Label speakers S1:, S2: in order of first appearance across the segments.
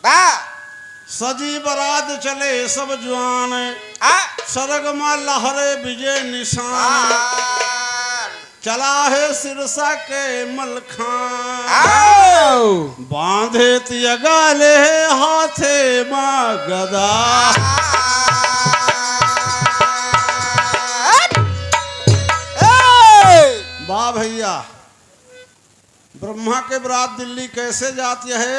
S1: सजी बरात चले सब जवान, सरग में लहरे विजय निशान, चला है सिरसा के मलखान, बांधे तियगा ले हाथे माँ गदा। वाह भैया, ब्रह्मा के बरात दिल्ली कैसे जाती है?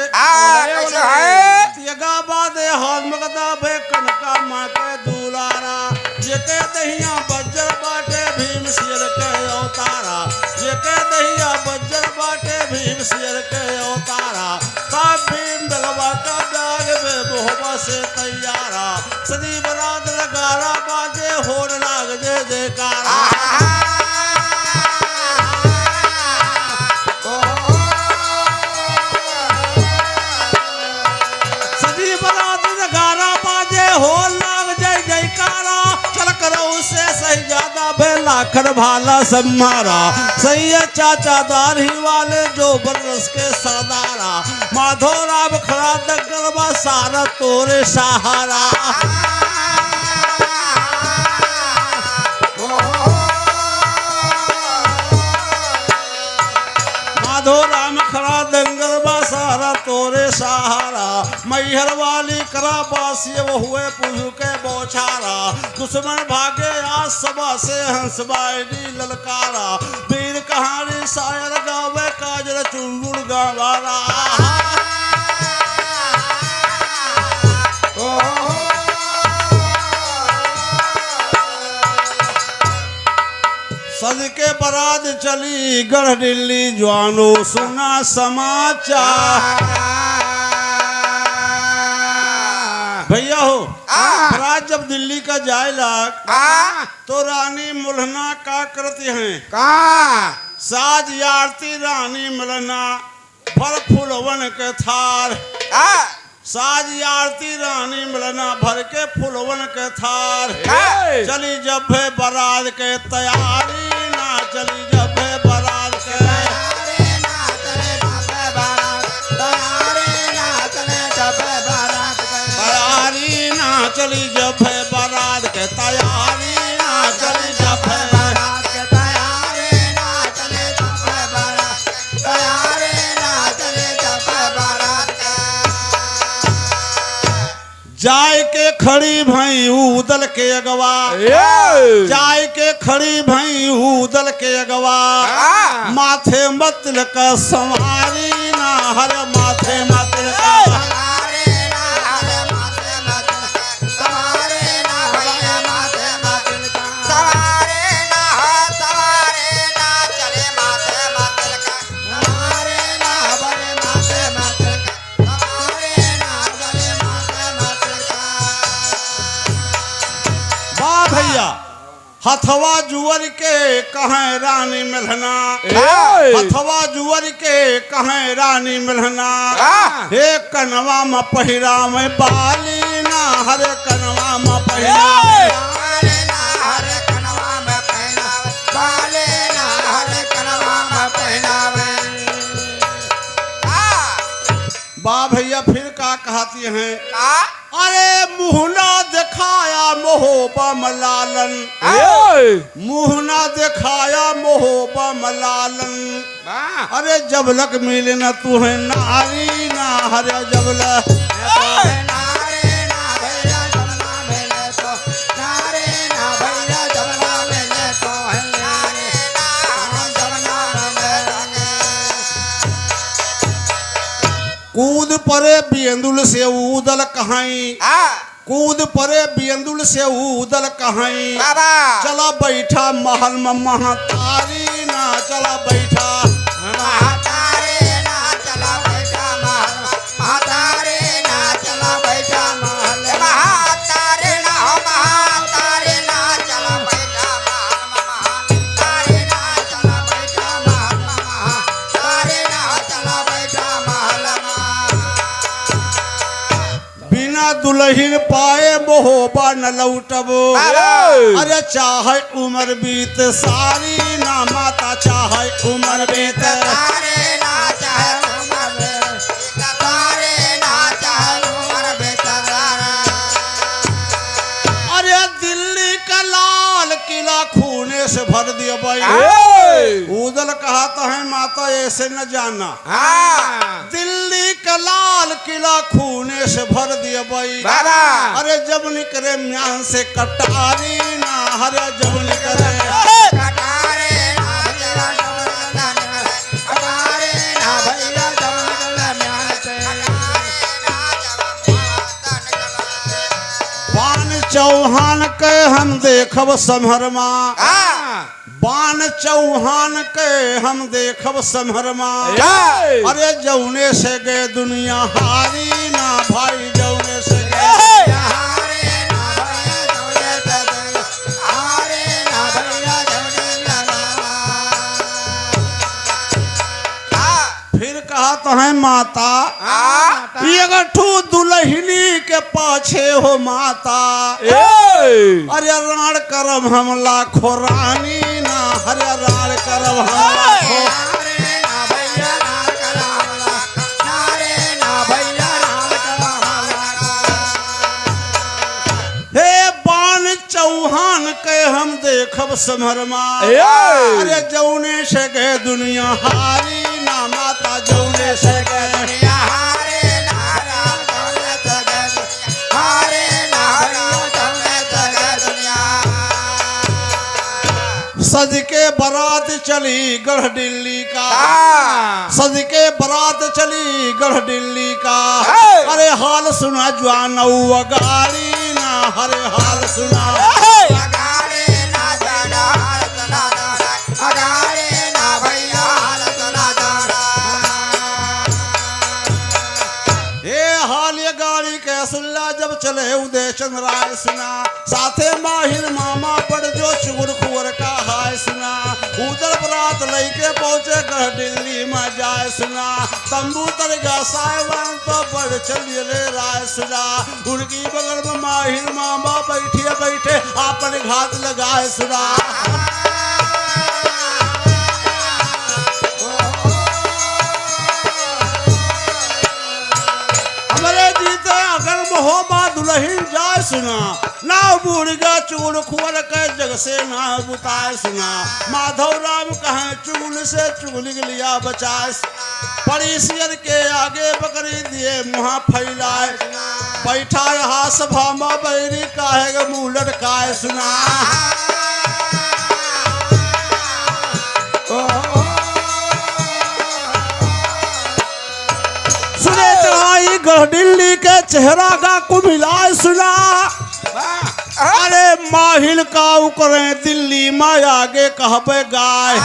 S1: तियगा बादे हाथ मगदा भे कनका माँ के दुलारा, जेके दहिया बज्जर बाटे भीम सिर के अवतारा, जेके दहिया बज्जर बाटे भीम सिर के अवतारा, तब भीम दलवा का दाग में मोहब्बत से तैयारा, सदी बरात लगारा बाजे होड़ लाग जे जयकारा। लाखन भाला सम्मारा, सही चाचा दाढ़ी वाले जो बरस के सरदारा, माधो राम खड़ा दगलवा सारा तोरे सहारा। माधो राम खड़ा दंगलवा सारा तोरे सहारा, मैहर वाली करा बासी वो हुए पुजू के बौछारा, दुश्मन भागे आज सभा से हंस बायडी ललकारा, वीर कहानी शायर गावे काजल चुंगुड़ गावारा। सज के बरात चली गढ़ दिल्ली, जवानो सुना समाचार। भैया हो, बरात जब दिल्ली का जाए लाग तो रानी मुल्हना का करती हैं? साज यारती रानी मुल्हना भर फूलवन के थार, साज यारती रानी मुल्हना भर के फूलवन के थार, चली जब है बरात के तैयारी ना, चली जब है बरात के चली जब है बारात के तैयारी ना, चली जब है बारात के तैयारी ना, चली जब है बारात तैयारी ना, चली जब है बारात। जाय के खड़ी भई उदल के अगवा, जाय के खड़ी भई उदल के अगवा, माथे मतल का संवारी ना, हर माथे मतल का हथवा जुअर के कहें रानी मिलना, हथवा जुअर के कहें रानी मिलना, हे कनवा में पहिरा में बाली ना, हरे कनवा में पहिरा बा भैया फिर का कहती हैं? अरे मुहना दिखाया मोहबा मलालन, मुहना दिखाया मोहबा मलालन, अरे जब लक मिले न तू है नारी ना, हरे जब लक कूद परे बियंदुल से उदल कहाई, कूद परे बियंदुल से उदल कहाई, चला बैठा महल में महतारी ना, चला बैठा महतारी ना, चला बैठा महल महतारी ना, चला बैठा महल महतारी ना, महतारी ना, चला बैठा महतारी ना, चला बैठा महल महतारी ना, चला बैठा महल। बिना दुल्हन पाए मोहबा न लौटब, अरे चाहे उम्र बीत सारी ना, माता चाहे उम्र बीत सारी ना, चाहे उम्र बीत सारी ना, चाहे से भर दिया भाई। उदल कहा तो है माता ऐसे न जाना, दिल्ली का लाल किला खूने से भर दिया भाई। अरे जब निकले म्यान से कटारी ना, हरे जब निकले चौहान के हम देखब समहरमा, बान चौहान के हम देखब समहरमा। अरे जौने से गए दुनिया हारी ना भाई, जौने से फिर कहा तो है माता ये गठू दुल्हनी के पाछे हो माता। अरे राण करम हम लाखो रानी ना, हरे राण करम हम लाखो। हे बान चौहान के हम देखब समहरमा। अरे जौने से गए दुनिया हारी ना माता, जौने से गए दुनिया हारी ना, सज के बारात चली गढ़ दिल्ली का, सज के बारात चली गढ़ दिल्ली का। अरे हाल सुना जवान गाड़ी ना, हरे हाल सुना सुल्ला जब चले उदय चंद्र राय सुना, साथे माहिर मामा पड़ जो चुगुर खुवर का हाय सुना। उधर बरात लेके पहुंचे गढ़ दिल्ली में जाए सुना, तंबू तरगा साहिबान तो बढ़ चलिए राय सुना। उनकी बगल में माहिर मामा बैठे आपन घात लगाए सुना। हो बा दुल्हन जाए सुना, ना बूढ़गा चूड़ खुवर के जग से ना बुताए सुना। माधव राम कहे चुगल से चुगली लिया बचाए, परिसियर के आगे बकरी दिए मुँह फैलाए। बैठा रहा सभा में बैरी काहे मुँह लटकाए सुना। सुने चढ़ाई गढ़ दिल्ली के चेहरा का कुमिलाए सुना। अरे माहिल का उकरे दिल्ली में आगे कहबे गाय,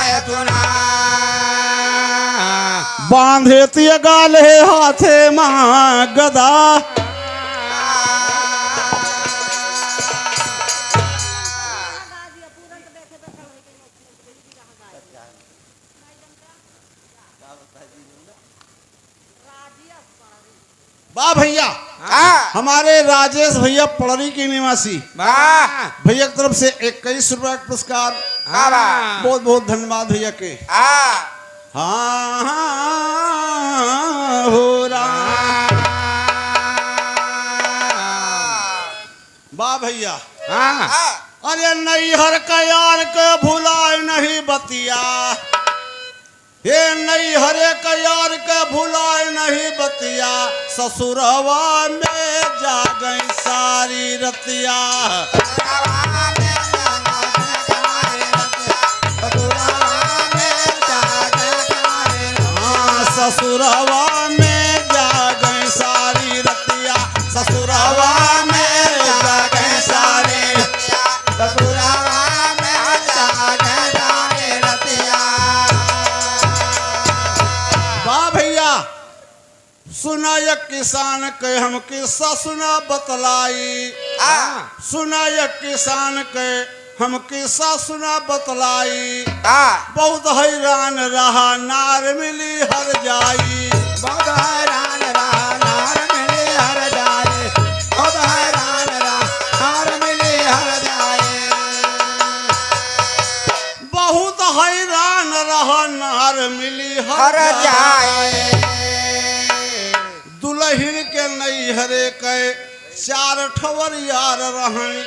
S1: बांधे तिय गाले हाथे मां गदा। वाह भैया, हमारे राजेश भैया पड़री के निवासी भैया की तरफ से 21 रुपया का पुरस्कार। बहुत बहुत धन्यवाद भैया के। हाँ हो रहा। वाह भैया। अरे नैहर का यार के भुलाए नहीं बतिया, हे नहीं हरे का यार के भुलाए नहीं बतिया। ससुरवा में जा गई सारी रतिया, ससुरवा में जा गई सारी रतिया, ससुरवा में जा गई सारी, ससुरवा में जा गई सारी रतिया। वाह भैया, सुना एक किसान के हम किस्सा सुना बतलाई। सुना एक किसान के हम किस्सा सुना बतलाई। बहुत हैरान रहा नार मिली हर जाई, बहुत हैरान रहा नार मिली हर जाई, बहुत हैरान रहा नार मिली हर जाई, बहुत हैरान रहा नार मिली हर जाई। दुल्हन के नैहरे के चार ठवर यार रहें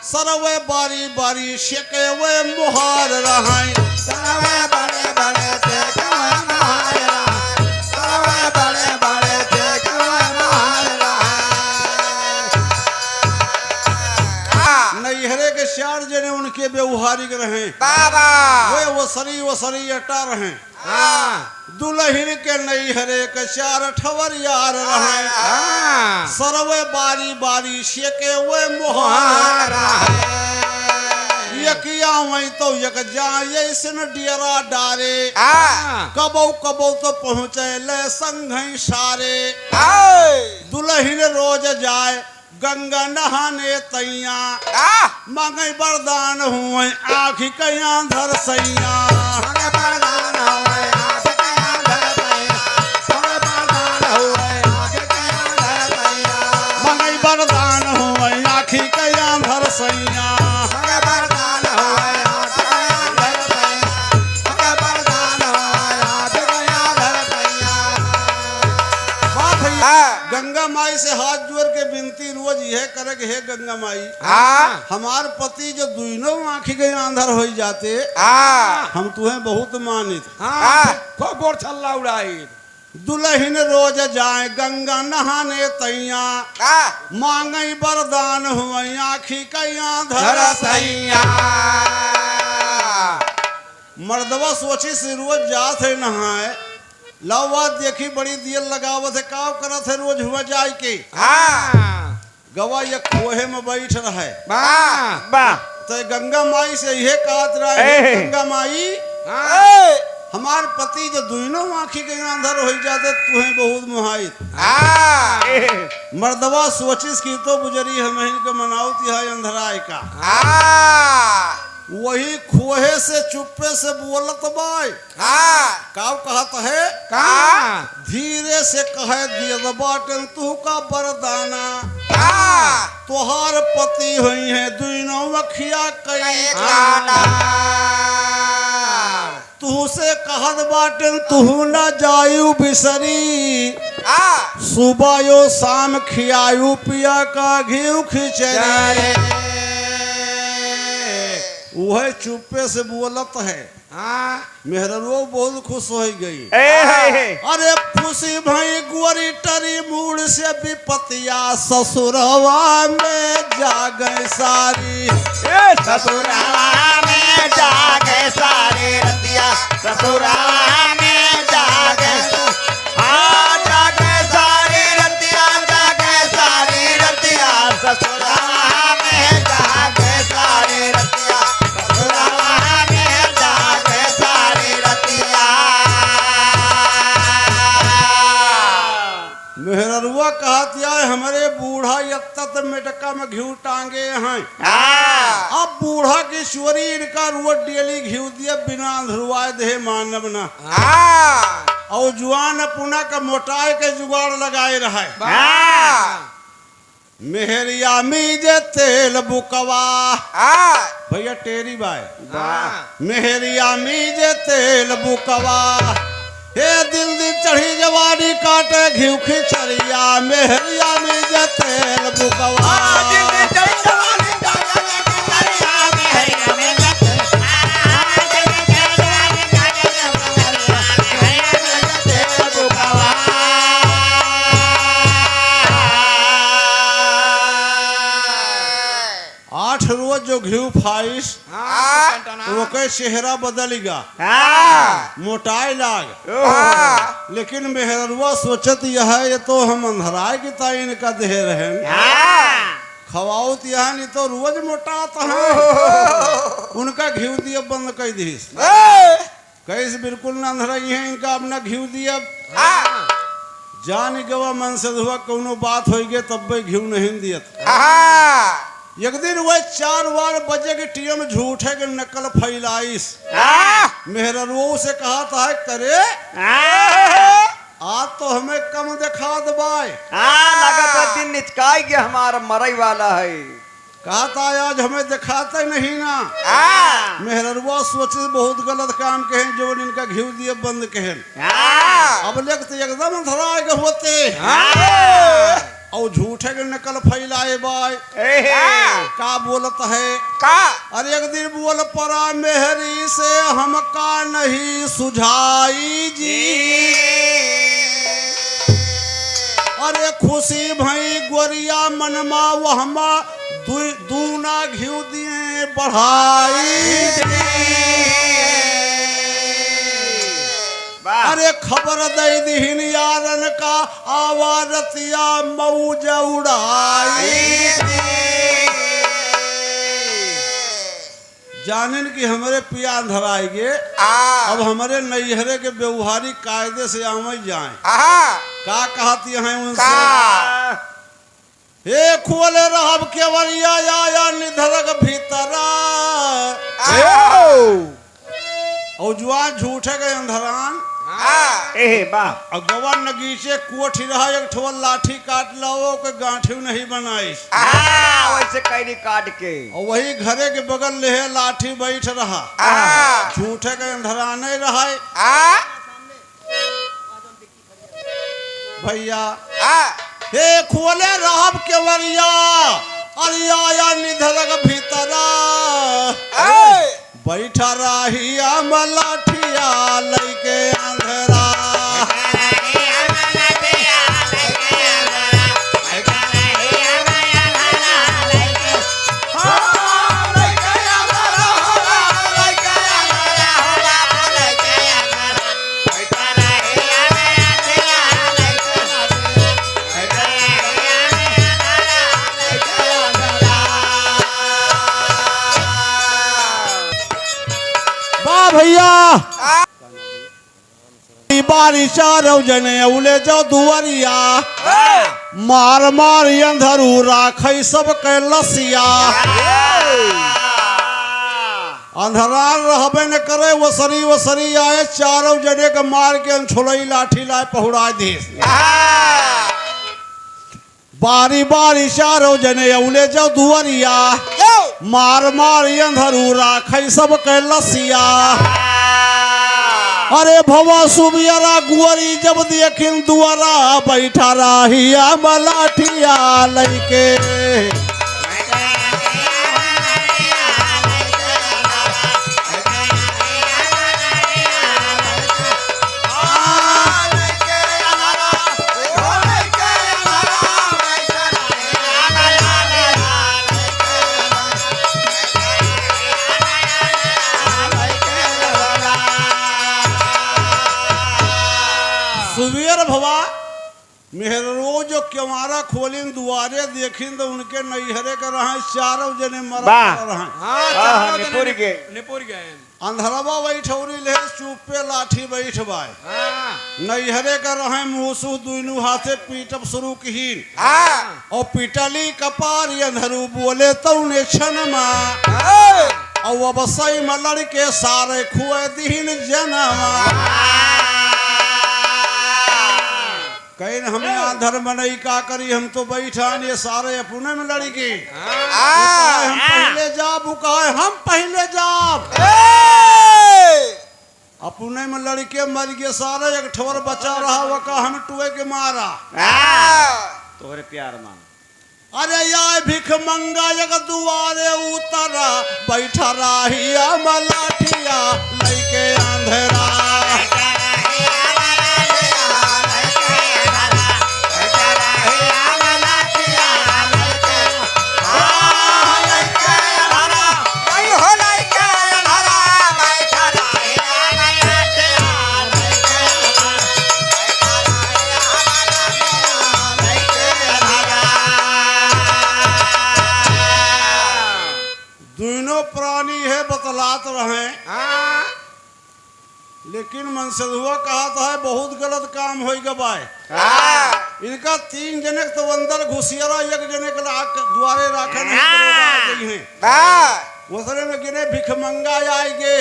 S1: सरवे बारी बारी शेके वे मुहार रहें
S2: सरवे बड़े बड़े शेके वे मुहार रहें सरवे बड़े बड़े शेके वे मुहार रहें
S1: नैहरे के चार जने उनके व्यवहारिक रहें
S2: बाबा
S1: वे वसरी अटा रहें दुल्हन के नैहरे के चार ठवर यार रहें सरवे बारी बारी शेके वे मुहार यकिया वही तो यक जाए सन डियरा डारे कबो कबो तो पहुँचे ले संग सारे दुल्हन रोज जाए गंगा नहाने तैया मांगे वरदान हुए आँखी कैया धर सैया मांगे वरदान हुए आँखी कैया धर सैया गंगा माई से हाथ जोड़ के विनती रोज यह करे कि हे गंगा माई हमार पति जो दुनों आँखी के अंधर हो जाते हम तुम्हें बहुत मानित
S2: बोर छल्ला उड़ाई
S1: दुल्हन रोज जाए गंगा नहाने तैया मांगे वरदान हुए आँखी कैया धर सैया मर्दवा सोची से रोज जात है नहाए लवा देखी बड़ी दियल लगावत है काव करत है रोज हुआ जाए के गवा ये खोहे में बैठ रहे तो गंगा माई से यह कहत रहे गंगा माई हमार पति जो दोनों आँखी के अंदर हो जाते तुम्हें बहुत मुहाइत मर्दवा सोचिस की तो गुजरी है के मनावती है अंधराय का वही खोहे से चुप्पे से बोलत बाय काव कहत है धीरे से कहे दिया बाटन तू का बरदाना तोहार पति हुई है दोनों अखिया कई तू से कहत बाटन तू न जायु बिसरी सुबह यो शाम खियायु पिया का घी खिचड़ी वह चुप्पे से बोलत है मेहरनो बहुत खुश हो गई अरे खुशी भाई गुरी टरी मूड से विपतिया ससुरवा में जागे सारी
S2: ससुरवा में जागे सारी रतिया ससुरवा में जागे जागे सारी रतिया ससुरवा में जागे सारी रतिया
S1: मेहररुआ कहतिया हमारे बूढ़ा यत्त मेटका में घी टांगे हैं अब बूढ़ा की चोरी इनका रुआ डेली घी दिया बिना धुरवाए दे मानव न और जुआन पुना का मोटाई के जुगाड़ लगाए रहा मेहरिया मीजे तेल बुकवा भैया टेरी बाय मेहरिया मीजे तेल बुकवा हे दिल दिल चढ़ी जवानी काटे घी खिचड़िया मेहरिया मीजे तेल बुकवा रोज जो घी फाइस वो के चेहरा बदलेगा मोटाई लाग लेकिन मेहरवा सोचत यह ये तो हम अंधराय की ताइन का दे रहे खवाउत यह नहीं तो रोज मोटाता है उनका घी दिया बंद कर दी कैसे बिल्कुल न अंधराई है इनका अपना घी दिया जान गवा मन से हुआ कोनो बात हो गई तब भी घी नहीं दिया एक दिन वह 4 बार बजे के टीम झूठे के नकल फैलाइस मेहररुओं से कहा था करे आज तो हमें कम दिखा दबाए
S2: लगता दिन निचकाई के हमारा मरई वाला है
S1: कहा था आज हमें दिखाते नहीं ना मेहररुआ सोचे बहुत गलत काम कहे जो इनका घी दिए बंद कहे अब लगते एकदम धरा के होते और झूठ झूठे के नकल फैलाए बाय का बोलत है
S2: का
S1: अरे एक दिन बोल पड़ा मेहरी से हमका नहीं सुझाई जी अरे खुशी भई गोरिया मनमा वहमा दूना घिउ दिए बढ़ाई अरे खबर दे दीन यारन का आवारतिया मौज उड़ाई जानन कि हमारे पिया अंधराए गे अब हमारे नैहरे के व्यवहारिक कायदे से आवे जाए का कहती है उनसे हे खोले रहब केवरिया या निधरक भीतरा और जुआन झूठे के अंधरान अगवा नगीचे कोठी रहा एक ठोल लाठी काट लो के गांठी नहीं बनाई
S2: वैसे कैरी काट के
S1: और वही घरे के बगल ले लाठी बैठ रहा झूठे के अंधराने रहा भैया हे खोले रहब केवरिया अरिया निधरक भीतरा बैठा रहिया मलाठिया लैके अंधरा भैया बारी चारो जने उले जो दुआरिया मार मार अंधरू राखै सब के लसिया अंधरार रहबे न करे वसरी आए चारों जने के मार के छोड़ई लाठी लाए पहुड़ा दी बारी बारी चारों जने उले जो दुआरिया मार मार अंधरू राखै सब के लसिया अरे भवा सुबियरा गुअरी जब देखिन दुआरा बैठा रहिया मलाठिया लैके सुबियर भवा मेहरो जो क्यमारा खोलिन दुआरे देखिन तो उनके नैहरे के रहे चारों जने मरा रहे अंधरवा बैठौरी ले चुपे लाठी बैठबाए नैहरे के रहे मुसु दुनू हाथे पीटब शुरू की और पीटली कपार अंधरू बोले तौने क्षणमा और अवसई में लड़के सारे खुए दीन जनमा कहीं हम आंधर मनई का करी हम तो बैठा ये सारे अपने में लड़की हम पहले जाब हम पहले जाब अपने में लड़के मर गए सारे एक ठोर बचा रहा वो का हम टुए के मारा
S2: तोहरे प्यार मान
S1: अरे या भिख मंगा एक दुआरे उतरा बैठा रहिया मलाठिया लैके अंधेरा प्राणी है बतलात रहे लेकिन मनसदुआ कहा था है बहुत गलत काम हो गए इनका 3 जने तो अंदर घुसियरा एक जने के द्वारे रखा नहीं वसरे में गिने भिखमंगा आएगे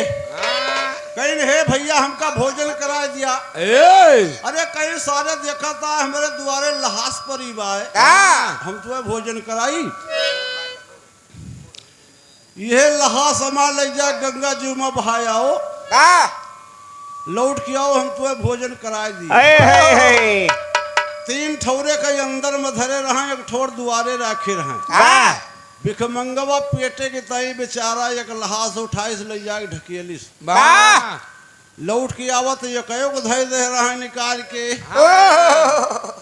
S1: कहीं हे भैया हमका भोजन करा दिया अरे कहीं सारे देखा था हमारे द्वारे लहास परी बाय हम तुम्हें भोजन कराई ये लहा समा ले जा गंगा जी में बहायाओ लौट के आओ हम तुम्हें भोजन कराए दी तीन ठौरे के अंदर में धरे रहा, एक ठोर दुआरे रखे रहे।
S2: हाँ
S1: भिखमंगवा पेटे के ताई बेचारा एक लहास उठाइस ले जाके ढकेलिस,
S2: वाह
S1: लौट के आवत ये कयो को धैर्य दे रहा है निकाल के।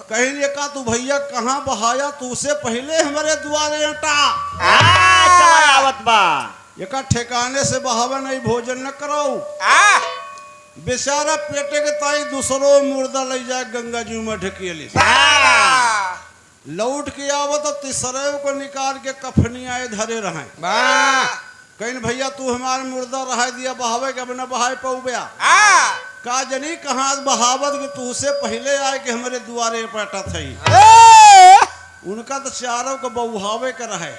S1: कहीं ये का तू भैया कहाँ बहाया, तू से पहले हमारे दुआरे अटा
S3: आवत बा
S1: ये का ठिकाने से बहावे नहीं, भोजन न कराऊ। बेचारा पेटे के ताई दूसरो मुर्दा ले जाए गंगा जी में ढकेलिस, लौट के आवत तीसरे को निकाल के कफनिया धरे रहे। कहीं भैया तू हमारे मुर्दा रहा दिया बहावे के, अब न बहाए पौबया का जनी कहाँ बहावत के तू से पहले आए कि हमारे दुआरे पटा थी। उनका तो चारों को बहुहावे के रहे।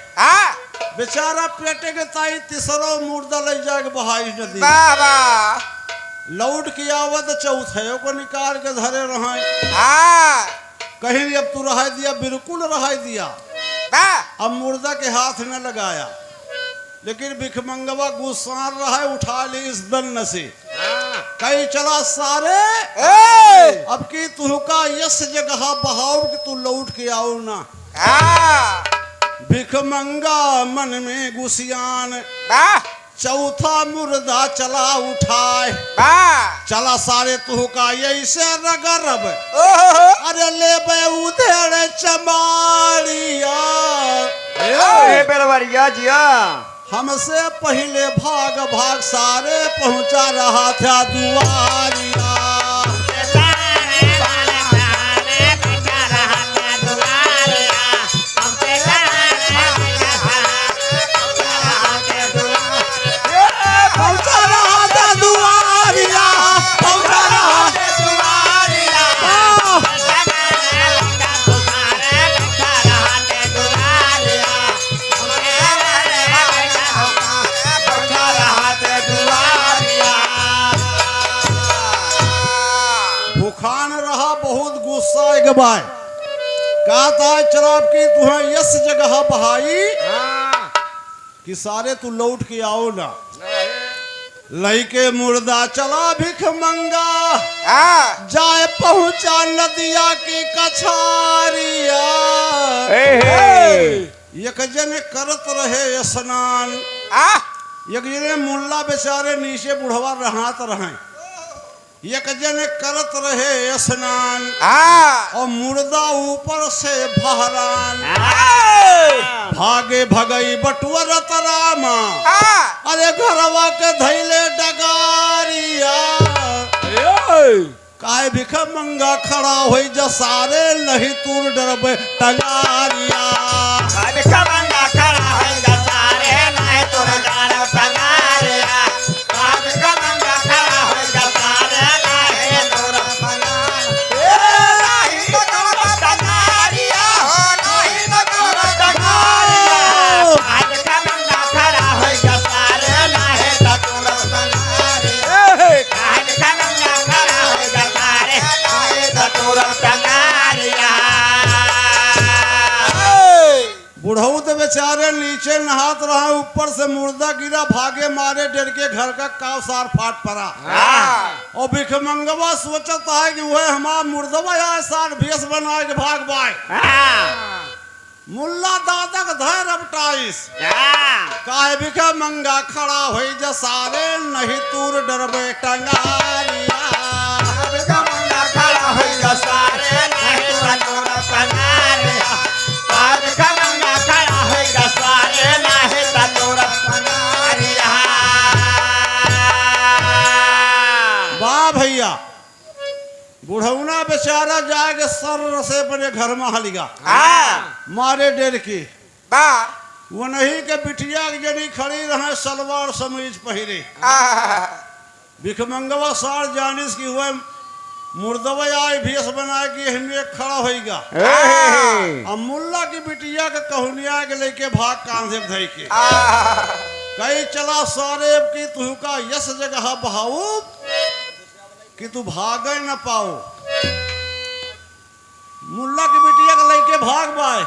S1: बेचारा पेटे के ताई तीसरो मुर्दा ले जाके बहाई नदी, लौट के आवत चौथे को निकाल के धरे रहे। कहीं अब तू रहा दिया, बिल्कुल रहा दिया, अब मुर्दा के हाथ न लगाया, लेकिन भिखमंगवा गुस्सार रहा, उठा ली इस दन से। कहीं चला सारे अब की तू का यस जगह बहाव कि तू लौट के आओ ना। भिखमंगा मन में गुसियान चौथा मुर्दा चला उठाए, चला सारे तू का ऐसे रगरब, अरे ले बे उधेड़ चमारिया
S3: बेलवरिया जिया
S1: हमसे पहले भाग भाग सारे पहुंचा रहा था दुआरिया। बाय कहता चराब की तुम्हें यस जगह बहाई कि सारे तू लौट के आओ ना। लईके मुर्दा चला भिखमंगा जाए पहुंचा नदिया की कछारिया। एक जने करत रहे स्नान, एक जने मुल्ला बेचारे नीचे बुढ़वा रहात रहे, एक जने करत रहे स्नान और मुर्दा ऊपर से बहरान। भागे भगई बटुआ तरामा, अरे घरवा के धैले डगारिया। काय भिखमंगा खड़ा होई जसारे नहीं तूर डरबे टगारिया।
S2: भिखमंगा खड़ा होई जसारे नहीं तूर डरबे टगारिया। भिखमंगा खड़ा होई जसारे नहीं तूर टगारिया। नहीं तूर टगारिया। भिखमंगा खड़ा होई जसारे नहीं तूर टगारिया। भिखमंगा खड़ा होई जसारे नहीं तूर टगारिया।
S1: बुढ़ऊ तो बेचारे नीचे नहात रहा, ऊपर से मुर्दा गिरा, भागे मारे डर के घर का कावसार फाट पड़ा। और भिखमंगवा सोचता है कि वह हमारा मुर्दवा यहाँ सार भेष बना के भाग बाय। मुल्ला दादा का धैर्य अपटाइस काहे भिखमंगा खड़ा होई जसारे नहीं तूर डरबे टंगारिया।
S2: भिखमंगा खड़ा होई जसारे नहीं तूर टंगारिया। भिखमंगा खड़ा होई जसारे नहीं तूर टंगारिया।
S1: वाह भैया, बुढ़ौना बेचारा जाके सर से अपने घर में हलिगा मारे डेर की। वो नहीं के बिटिया जनी खड़ी रहे सलवार समीज पहिरे। भिखमंगवा सार जानिस की हुए मुर्दवा आए भेष बना के हमें खड़ा होगा। अब मुल्ला की बिटिया के कहनिया के लेके भाग कांधे धई के कई चला सारे की तू का यस जगह बहाऊ कि तू भागे न पाओ। मुल्ला की बिटिया के लेके भाग बाय।